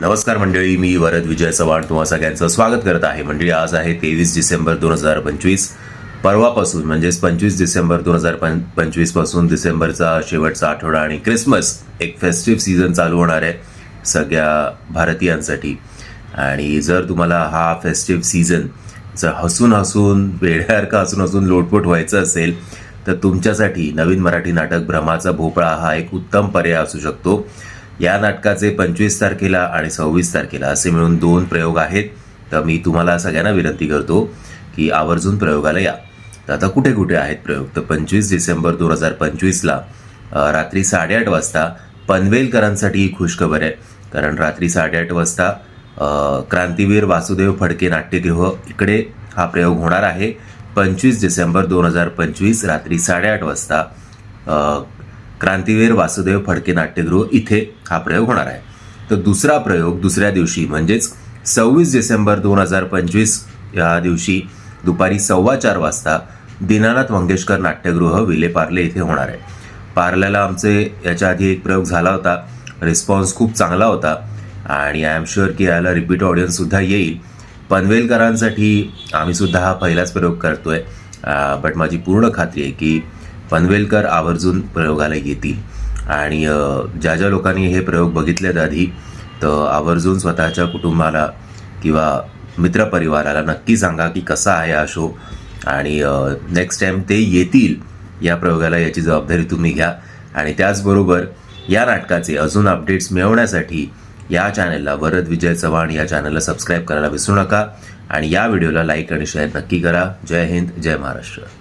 नमस्कार मंडळी, मी वरद विजय चव्हाण तुम्हा सगळ्यांचं स्वागत करत आहे. मंडळी, आज आहे 23 डिसेंबर 2025. परवापासून म्हणजेच 25 डिसेंबर 2025 पासून डिसेंबरचा शेवटचा आठवडा आणि क्रिसमस एक फेस्टिव्ह सीझन चालू होणार आहे सगळ्या भारतीयांसाठी. आणि जर तुम्हाला हा फेस्टिव्ह सीझन जर हसून वेड्यासारखं हसून लोटपोट व्हायचं असेल तर तुमच्यासाठी नवीन मराठी नाटक भ्रमाचा भोपळा हा एक उत्तम पर्याय असू शकतो. या नाटकाचे 25 तारखेला आणि 26 तारखेला असे मिळून 2 प्रयोग आहेत. तर मी तुम्हाला सगळ्यांना विनंती करतो की आवर्जून प्रयोगाला या. तर आता कुठे कुठे आहेत प्रयोग, तर 25 डिसेंबर 2025ला रात्री 8:30 वाजता पनवेलकरांसाठी ही खुशखबर आहे. कारण रात्री 8:30 वाजता क्रांतीवीर वासुदेव फडके नाट्यगृह इकडे हा प्रयोग होणार आहे. 25 डिसेंबर 2025 रात्री 8:30 वाजता क्रांतीवीर वासुदेव फडके नाट्यगृह इथे हा प्रयोग होणार आहे. तर दुसरा प्रयोग दुसऱ्या दिवशी म्हणजेच 26 डिसेंबर 2025 या दिवशी दुपारी 4:15 वाजता दीनानाथ मंगेशकर नाट्यगृह विलेपार्ले इथे होणार आहे. पार्ल्याला आमचे याच्या आधी एक प्रयोग झाला होता, रिस्पॉन्स खूप चांगला होता आणि आय एम शुअर की याला रिपीट ऑडियन्ससुद्धा येईल. पनवेलकरांसाठी आम्ही सुद्धा हा पहिलाच प्रयोग करतोय, बट माझी पूर्ण खात्री आहे की पनवेलकर आवर्जून प्रयोगाला येतील. आणि ज्या ज्या लोकांनी हे प्रयोग बघितलेत आधी, तर आवर्जून स्वतःच्या कुटुंबाला किंवा मित्रपरिवाराला नक्की सांगा की कसा आहे हा शो. आणि नेक्स्ट टाईम ते येतील या प्रयोगाला याची जबाबदारी तुम्ही घ्या. आणि त्याचबरोबर या नाटकाचे अजून अपडेट्स मिळवण्यासाठी या चॅनलला वरद विजय चव्हाण या चॅनलला सबस्क्राईब करायला विसरू नका. आणि या व्हिडिओला लाईक आणि शेअर नक्की करा. जय हिंद, जय महाराष्ट्र.